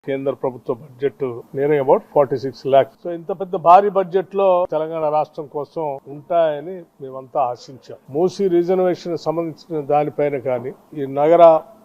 కేంద్ర ప్రభుత్వ budget near about 46 lakhs. So ఇంత పెద్ద భారీ బడ్జెట్ లో తెలంగాణ రాష్ట్రం కోసం ఉంటాయని మేమంతా ఆశించాం. మూసీ రిజర్వేషన్ సంబంధించిన దానిపైన కానీ, ఈ నగర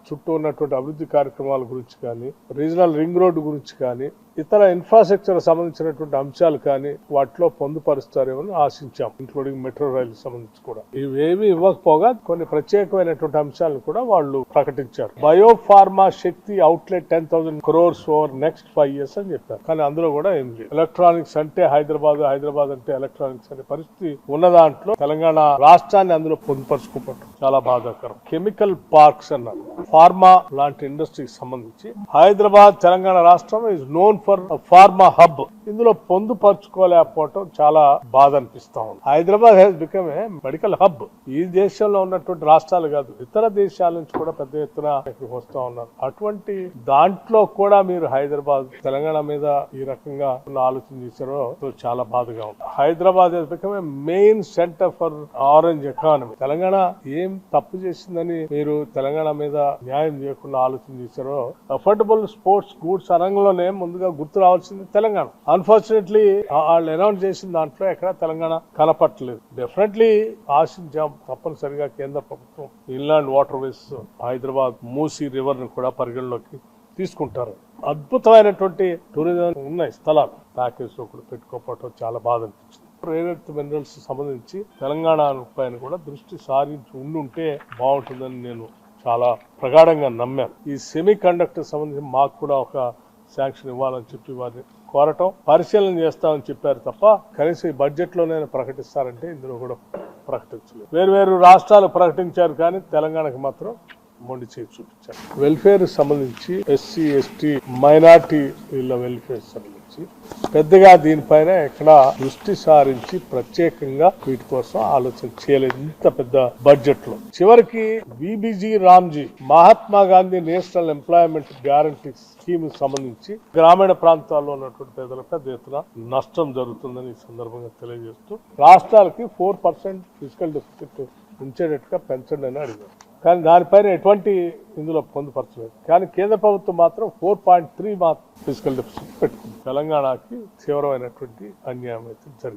చుట్టూ ఉన్నటువంటి అభివృద్ధి కార్యక్రమాల గురించి కానీ, రీజనల్ రింగ్ రోడ్డు గురించి కానీ, ఇతర ఇన్ఫ్రాస్ట్రక్చర్ సంబంధించినటువంటి అంశాలు కానీ వాటిలో పొందుపరుస్తారేమని ఆశించాం, ఇంక్లూడింగ్ మెట్రో రైలు సంబంధించి కూడా. ఇవేమి ఇవ్వకపోగా కొన్ని ప్రత్యేకమైనటువంటి అంశాలను కూడా వాళ్ళు ప్రకటించారు. Biopharma Shakti outlet 10,000 crores over next 5 years అని చెప్పారు. కానీ అందులో కూడా ఏం లేదు. ఎలక్ట్రానిక్స్ అంటే హైదరాబాద్ అంటే ఎలక్ట్రానిక్స్ అనే పరిస్థితి ఉన్న దాంట్లో తెలంగాణ రాష్ట్రాన్ని అందులో పొందుపరుచుకోవడం చాలా బాధాకరం. కెమికల్ పార్క్స్ అన్నారు, ఫార్మా లాంటి ఇండస్ట్రీకి సంబంధించి హైదరాబాద్ తెలంగాణ రాష్ట్రం is known for pharma hub. ఇందులో పొందుపరుచుకోలేకపోవటం చాలా బాధ అనిపిస్తా ఉంది. Hyderabad has become a medical hub. ఈ దేశంలో ఉన్నటువంటి రాష్ట్రాలు కాదు, ఇతర దేశాల నుంచి కూడా పెద్ద ఎత్తున ఇక్కడికి వస్తా ఉన్నారు. అటువంటి దాంట్లో కూడా మీరు హైదరాబాద్ తెలంగాణ మీద ఈ రకంగా ఆలోచన చేశారో చాలా బాధగా ఉంది. Hyderabad has become a main center for orange economy. Telangana ఏం తప్పు చేసిందని మీరు తెలంగాణ మీద న్యాయం చేయకుండా ఆలోచన చేశారో, అఫోర్డబుల్ స్పోర్ట్స్ గూడ్స్ రంగంలోనే ముందుగా గుర్తు రావాల్సింది తెలంగాణ. అన్ఫార్చునేట్లీ వాళ్ళు అనౌన్స్ చేసిన దాంట్లో ఎక్కడ తెలంగాణ కనపట్టలేదు. డెఫినెట్లీ ఆశించాం తప్పనిసరిగా కేంద్ర ప్రభుత్వం inland water ways Hyderabad Musi river ను కూడా పరిగణలోకి తీసుకుంటారు. అద్భుతమైనటువంటి టూరిజం ఉన్నాయి స్థలాలు, ప్యాకేజ్ లో కూడా పెట్టుకోకపోవటం చాలా బాధ అనిపించింది. రేర్ ఎర్త్ మినరల్స్ సంబంధించి తెలంగాణ పైన కూడా దృష్టి సారించి ఉండుంటే బాగుంటుందని నేను చాలా ప్రగాఢంగా నమ్మాను. ఈ సెమీ కండక్టర్ సంబంధించి మాకు కూడా ఒక శాంక్షన్ ఇవ్వాలని చెప్పి వారిని కోరటం, పరిశీలన చేస్తామని చెప్పారు తప్ప కనీసం ఈ బడ్జెట్ లోనే ప్రకటిస్తారంటే ఇందులో కూడా ప్రకటించలేదు. వేరు రాష్ట్రాలు ప్రకటించారు కానీ తెలంగాణకు మాత్రం మొండి చేసి చూపించారు. వెల్ఫేర్ సంబంధించి ఎస్సీ ఎస్టీ మైనార్టీ వీళ్ళ వెల్ఫేర్ సంబంధించి పెద్దగా దీనిపైన ఎక్కడ దృష్టి సారించి ప్రత్యేకంగా వీటి కోసం ఆలోచన చేయలేదు ఇంత పెద్ద బడ్జెట్ లో. చివరికి VBG Ramji Mahatma Gandhi national employment guarantee scheme సంబంధించి గ్రామీణ ప్రాంతాల్లో ఉన్నటువంటి పేదలకు పెద్ద ఎత్తున నష్టం జరుగుతుందని ఈ సందర్భంగా తెలియజేస్తూ రాష్ట్రాలకి 4% ఫిజికల్ డెఫిసిట్ ఉంచేటట్టుగా పెంచండి అని అడిగారు. కానీ దానిపైన ఎటువంటి ఇందులో పొందుపరచలేదు. కానీ కేంద్ర ప్రభుత్వం మాత్రం 4.3 ఫిజికల్ డెఫిసిట్ పెట్టుకుంది. తెలంగాణకి తీవ్రమైనటువంటి అన్యాయం అయితే జరిగింది.